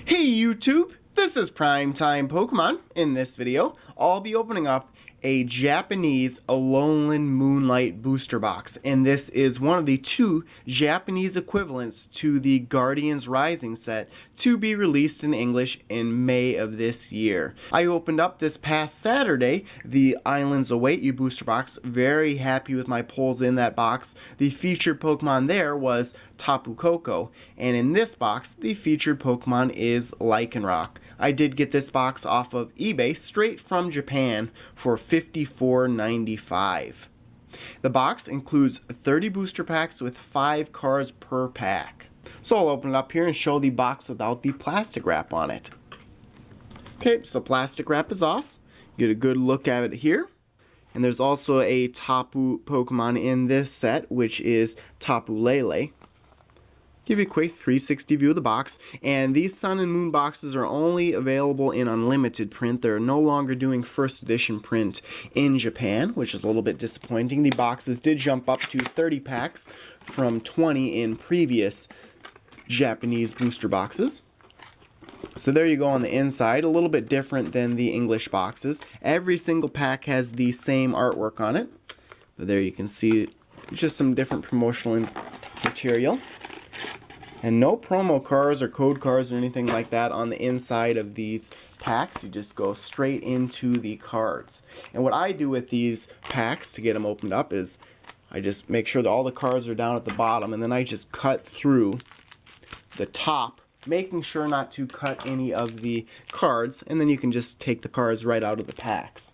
Hey YouTube, this is Primetime Pokemon. In this video, I'll be opening up a Japanese Alolan Moonlight booster box, and this is one of the two Japanese equivalents to the Guardians Rising set to be released in English in May of this year. I opened up this past Saturday the Islands Await You booster box, very happy with my pulls in that box. The featured Pokemon there was Tapu Koko, and in this box the featured Pokemon is Lycanroc. I did get this box off of eBay straight from Japan for $54.95. The box includes 30 booster packs with 5 cards per pack. So I'll open it up here and show the box without the plastic wrap on it. Okay, so plastic wrap is off. Get a good look at it here. And there's also a Tapu Pokemon in this set, which is Tapu Lele. Give you a quick 360 view of the box, and these Sun and Moon boxes are only available in unlimited print. They're no longer doing first edition print in Japan, which is a little bit disappointing. The boxes did jump up to 30 packs from 20 in previous Japanese booster boxes. So there you go on the inside, a little bit different than the English boxes. Every single pack has the same artwork on it, but there you can see just some different promotional material. And no promo cards or code cards or anything like that on the inside of these packs. You just go straight into the cards. And what I do with these packs to get them opened up is I just make sure that all the cards are down at the bottom, and then I just cut through the top, making sure not to cut any of the cards, and then you can just take the cards right out of the packs.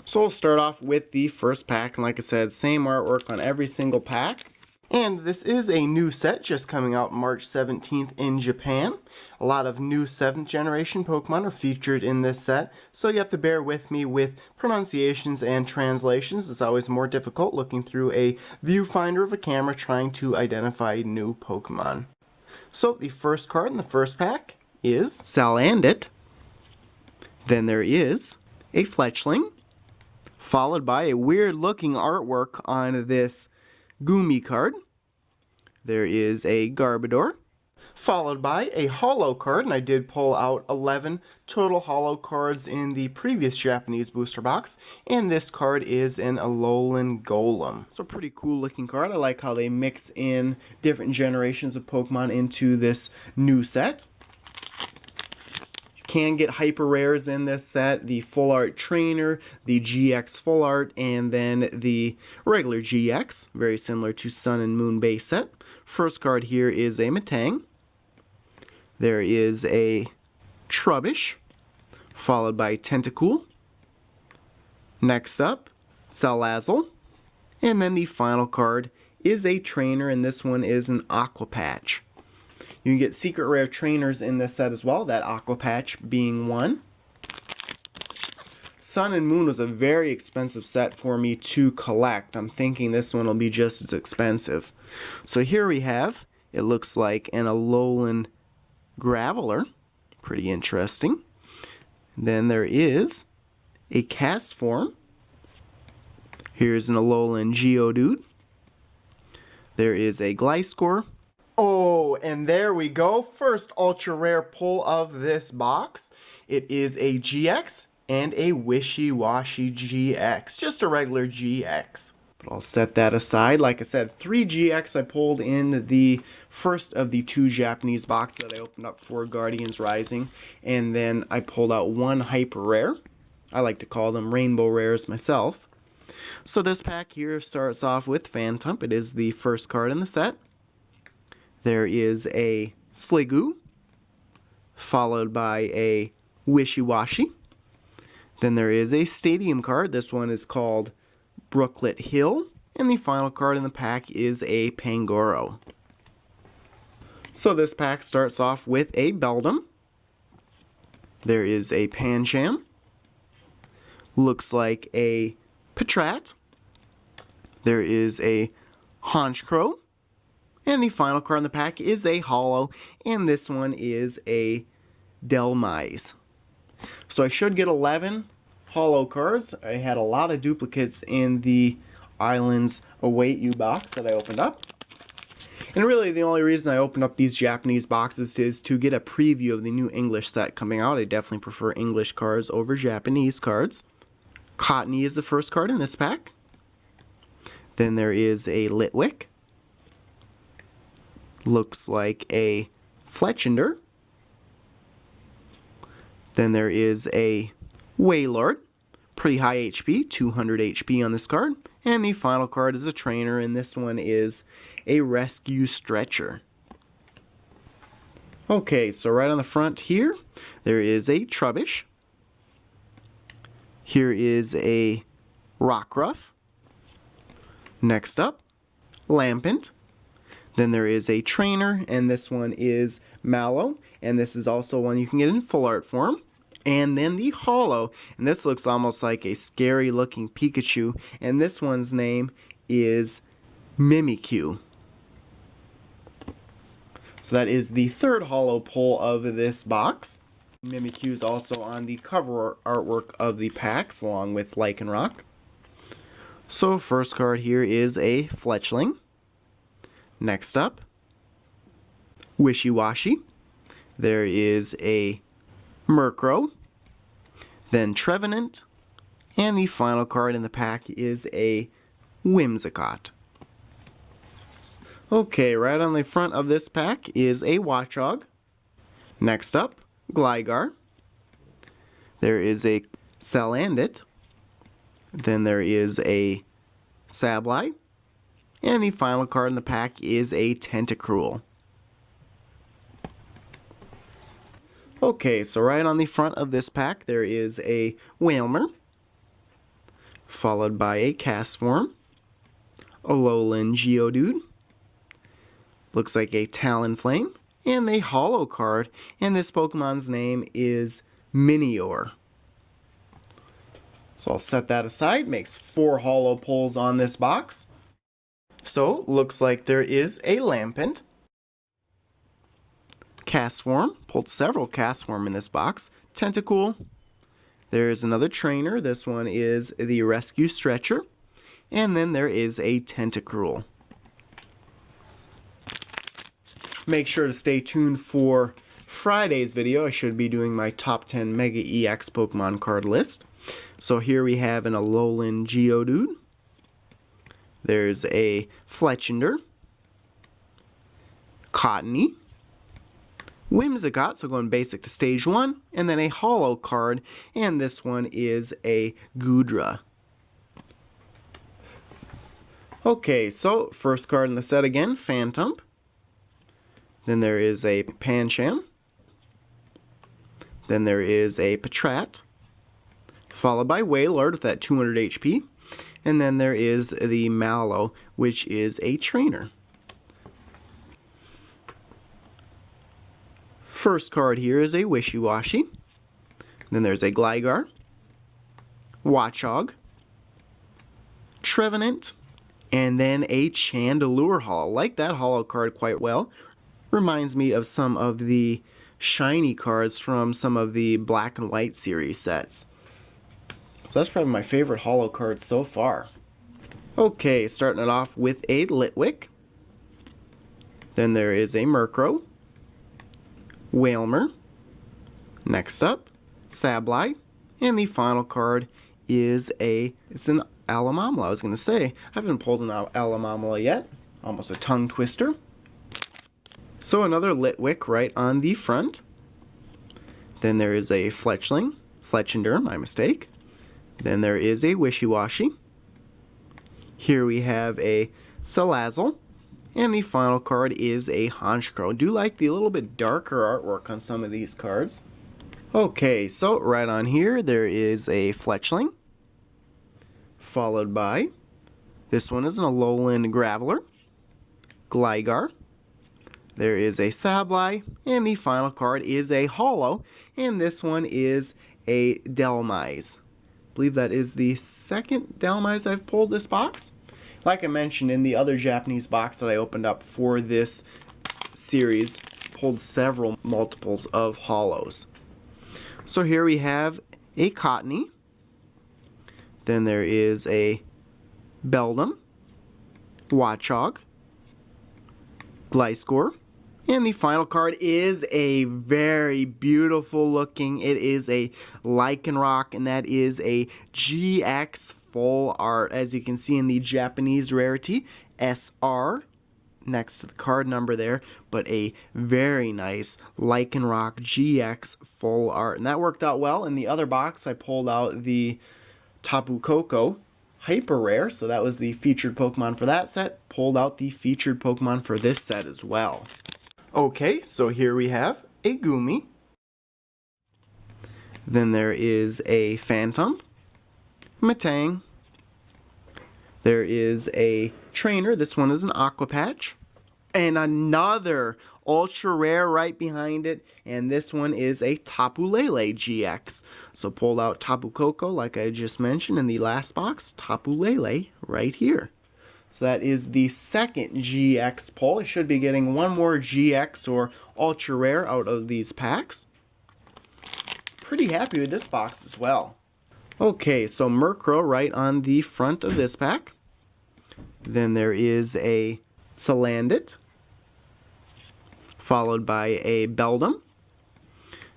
So we'll start off with the first pack, and like I said, same artwork on every single pack. And this is a new set just coming out March 17th in Japan. A lot of new 7th generation Pokemon are featured in this set, so you have to bear with me with pronunciations and translations. It's always more difficult looking through a viewfinder of a camera trying to identify new Pokemon. So the first card in the first pack is Salandit. Then there is a Fletchling, followed by a weird looking artwork on this Gumi card. There is a Garbodor, followed by a holo card, and I did pull out 11 total holo cards in the previous Japanese booster box, and this card is an Alolan Golem. It's a pretty cool looking card. I like how they mix in different generations of Pokemon into this new set. Can get hyper rares in this set, the full art trainer, the GX full art, and then the regular GX, very similar to Sun and Moon base set. First card here is a Metang. There is a Trubbish, followed by Tentacool. Next up, Salazzle. And then the final card is a trainer, and this one is an Aqua Patch. You can get secret rare trainers in this set as well, that Aqua Patch being one. Sun and Moon was a very expensive set for me to collect. I'm thinking this one will be just as expensive. So here we have, it looks like an Alolan Graveler. Pretty interesting. And then there is a Castform. Here's an Alolan Geodude. There is a Gliscor. Oh, and there we go. First ultra rare pull of this box. It is a GX and a Wishy-Washy GX. Just a regular GX. But I'll set that aside. Like I said, 3 GX I pulled in the first of the 2 Japanese boxes that I opened up for Guardians Rising. And then I pulled out 1 hyper rare. I like to call them rainbow rares myself. So this pack here starts off with Phantump. It is the first card in the set. There is a Sliggoo, followed by a Wishy-Washy. Then there is a Stadium card. This one is called Brooklet Hill. And the final card in the pack is a Pangoro. So this pack starts off with a Beldum. There is a Pancham. Looks like a Patrat. There is a Honchkrow. And the final card in the pack is a holo, and this one is a Delmise. So I should get 11 holo cards. I had a lot of duplicates in the Islands Await You box that I opened up. And really the only reason I opened up these Japanese boxes is to get a preview of the new English set coming out. I definitely prefer English cards over Japanese cards. Cottony is the first card in this pack. Then there is a Litwick. Looks like a Fletchinder. Then there is a Wailord. Pretty high HP, 200 HP on this card. And the final card is a trainer, and this one is a Rescue Stretcher. Okay, so right on the front here, there is a Trubbish. Here is a Rockruff. Next up, Lampent. Then there is a trainer, and this one is Mallow, and this is also one you can get in full art form. And then the holo, and this looks almost like a scary looking Pikachu, and this one's name is Mimikyu. So that is the third holo pull of this box. Mimikyu is also on the cover artwork of the packs along with Lycanroc. So first card here is a Fletchling. Next up, Wishy-Washy. There is a Murkrow, then Trevenant, and the final card in the pack is a Whimsicott. Okay, right on the front of this pack is a Watchog. Next up, Gligar. There is a Salandit. Then there is a Sableye. And the final card in the pack is a Tentacruel. Okay, so right on the front of this pack there is a Wailmer, followed by a Castform, Alolan Geodude, looks like a Talonflame, and a holo card, and this Pokemon's name is Minior. So I'll set that aside, makes 4 holo pulls on this box. So, looks like there is a Lampent, Castform, pulled several Castform in this box, Tentacool, there's another trainer, this one is the Rescue Stretcher, and then there is a Tentacruel. Make sure to stay tuned for Friday's video. I should be doing my top 10 Mega EX Pokemon card list. So here we have an Alolan Geodude. There's a Fletchinder, Cottony, Whimsicott, so going basic to stage 1, and then a holo card, and this one is a Goodra. Okay, so first card in the set again, Phantump. Then there is a Pancham. Then there is a Patrat, followed by Wailord with that 200 HP. And then there is the Mallow, which is a trainer. First card here is a Wishy-Washy. Then there's a Gligar, Watchog, Trevenant, and then a Chandelure holo. Like that holo card quite well. Reminds me of some of the shiny cards from some of the Black and White series sets. So that's probably my favorite holo card so far. Okay, starting it off with a Litwick. Then there is a Murkrow, Wailmer. Next up, Sableye. And the final card is it's an Alamamla. I was going to say, I haven't pulled an Alamamla yet. Almost a tongue twister. So another Litwick right on the front. Then there is a Fletchling, Fletchinder, my mistake. Then there is a Wishy-Washy. Here we have a Salazzle. And the final card is a Honchkrow. Do like the little bit darker artwork on some of these cards. Okay, so right on here there is a Fletchling. Followed by, this one is an Alolan Graveler, Gligar. There is a Sableye, and the final card is a holo, and this one is a Dhelmise. I believe that is the second Dhelmise I've pulled this box. Like I mentioned in the other Japanese box that I opened up for this series, pulled several multiples of holos. So here we have a Cottony. Then there is a Beldum, Watchog, Gliscor. And the final card is a very beautiful looking, it is a Lycanroc, and that is a GX full art, as you can see in the Japanese rarity, SR, next to the card number there, but a very nice Lycanroc GX full art. And that worked out well. In the other box, I pulled out the Tapu Koko Hyper Rare, so that was the featured Pokemon for that set. Pulled out the featured Pokemon for this set as well. Okay, so here we have a Goomy. Then there is a Phantom, Metang. There is a Trainer. This one is an Aqua Patch. And another ultra rare right behind it. And this one is a Tapu Lele GX. So pulled out Tapu Koko, like I just mentioned in the last box. Tapu Lele right here. So that is the second GX pull. I should be getting one more GX or ultra rare out of these packs. Pretty happy with this box as well. Okay, so Murkrow right on the front of this pack. Then there is a Salandit, followed by a Beldum.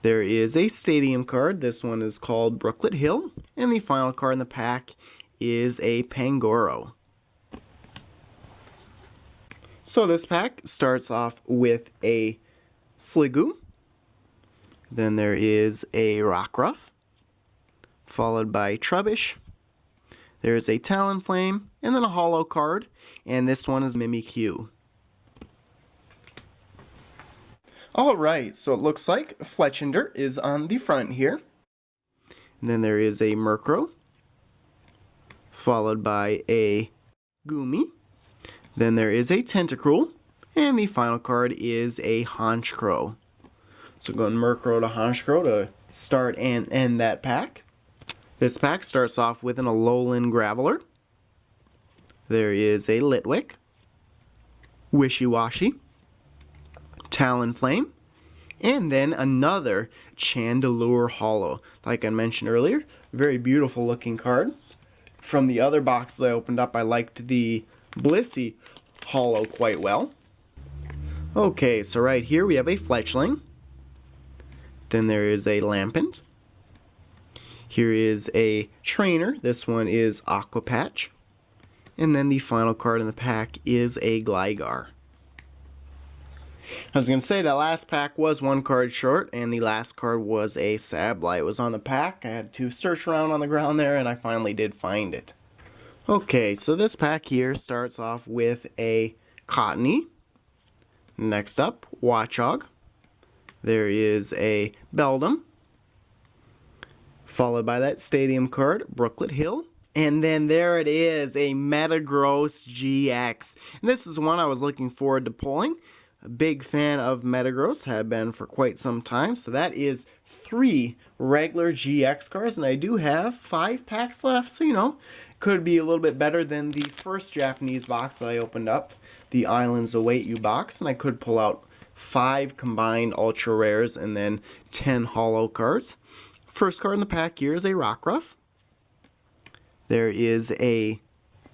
There is a Stadium card. This one is called Brooklet Hill. And the final card in the pack is a Pangoro. So this pack starts off with a Sliggoo. Then there is a Rockruff, followed by Trubbish. There's a Talonflame, and then a holo card, and this one is Mimikyu. Alright, so it looks like Fletchinder is on the front here. And then there is a Murkrow, followed by a Goomy. Then there is a Tentacruel, and the final card is a Honchkrow. So going Murkrow to Honchkrow to start and end that pack. This pack starts off with an Alolan Graveler. There is a Litwick, Wishy-Washy, Talonflame, and then another Chandelure Holo. Like I mentioned earlier, very beautiful looking card. From the other boxes I opened up, I liked the Blissey Holo quite well. Okay, so right here we have a Fletchling. Then there is a Lampent. Here is a Trainer. This one is Aqua Patch. And then the final card in the pack is a Gligar. I was going to say that last pack was one card short, and the last card was a Sableye. It was on the pack. I had to search around on the ground there, and I finally did find it. Okay, so this pack here starts off with a Cottony. Next up, Watchog. There is a Beldum, followed by that Stadium card, Brooklet Hill. And then there it is, a Metagross GX. And this is one I was looking forward to pulling. A big fan of Metagross, have been for quite some time. So that is 3 regular GX cards, and I do have 5 packs left. So, you know, could be a little bit better than the first Japanese box that I opened up, the Islands Await You box. And I could pull out 5 combined ultra rares and then 10 holo cards. First card in the pack here is a Rockruff. There is a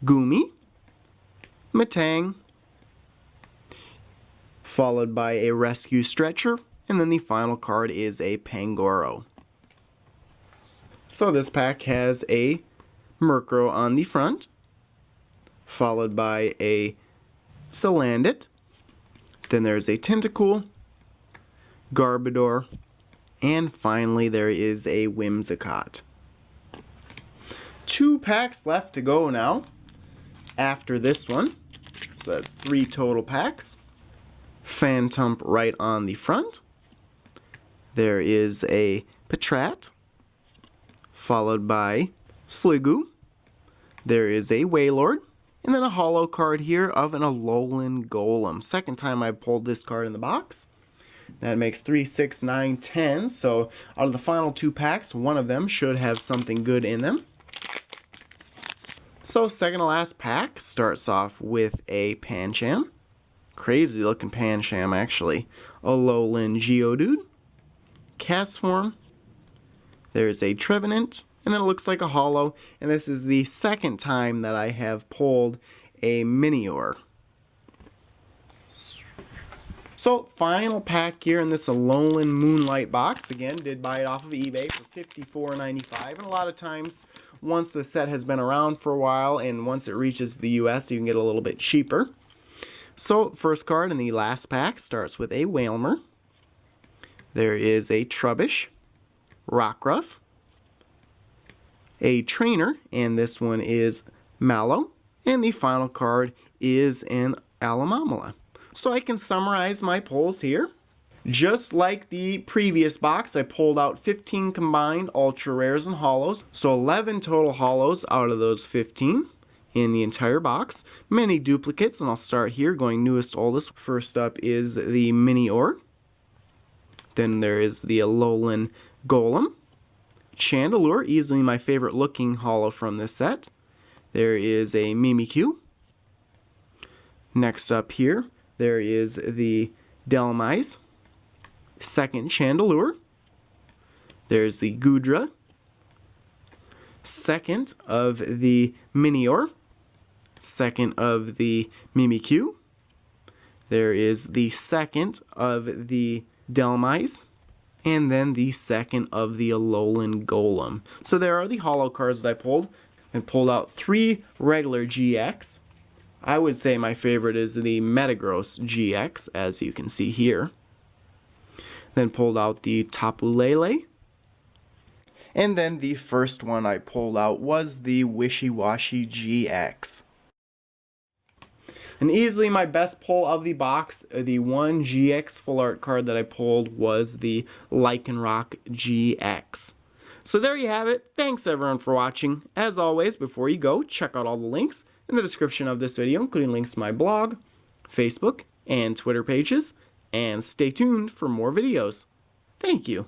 Goomy, Metang, followed by a Rescue Stretcher, and then the final card is a Pangoro. So this pack has a Murkrow on the front, followed by a Salandit. Then there's a Tentacool, Garbodor, and finally there is a Whimsicott. 2 packs left to go now after this one. So that's 3 total packs. Phantump right on the front. There is a Patrat, followed by Sliggoo. There is a Wailord, and then a holo card here of an Alolan Golem. Second time I pulled this card in the box. That makes 3, 6, 9, 10. So out of the final 2 packs, one of them should have something good in them. So second to last pack starts off with a Pancham. Crazy looking Pancham actually. Alolan Geodude. Castform. There's a Trevenant. And then it looks like a holo. And this is the second time that I have pulled a Minior. So, final pack here in this Alolan Moonlight box. Again, did buy it off of eBay for $54.95. And a lot of times, once the set has been around for a while and once it reaches the US, you can get a little bit cheaper. So, first card in the last pack starts with a Wailmer. There is a Trubbish, Rockruff, a Trainer, and this one is Mallow. And the final card is an Alamamala. So I can summarize my pulls here. Just like the previous box, I pulled out 15 combined ultra rares and holos. So 11 total holos out of those 15 in the entire box. Many duplicates, and I'll start here going newest to oldest. First up is the Minior. Then there is the Alolan Golem. Chandelure, easily my favorite looking holo from this set. There is a Mimikyu. Next up here, there is the Dhelmise. Second Chandelure. There's the Goodra. Second of the Minior. Second of the Mimikyu. There is the second of the Dhelmise. And then the second of the Alolan Golem. So there are the holo cards that I pulled. And pulled out 3 regular GX. I would say my favorite is the Metagross GX, as you can see here. Then pulled out the Tapu Lele. And then the first one I pulled out was the Wishy-Washy GX. And easily my best pull of the box, the one GX full art card that I pulled was the Lycanroc GX. So there you have it. Thanks everyone for watching. As always, before you go, check out all the links in the description of this video, including links to my blog, Facebook, and Twitter pages. And stay tuned for more videos. Thank you.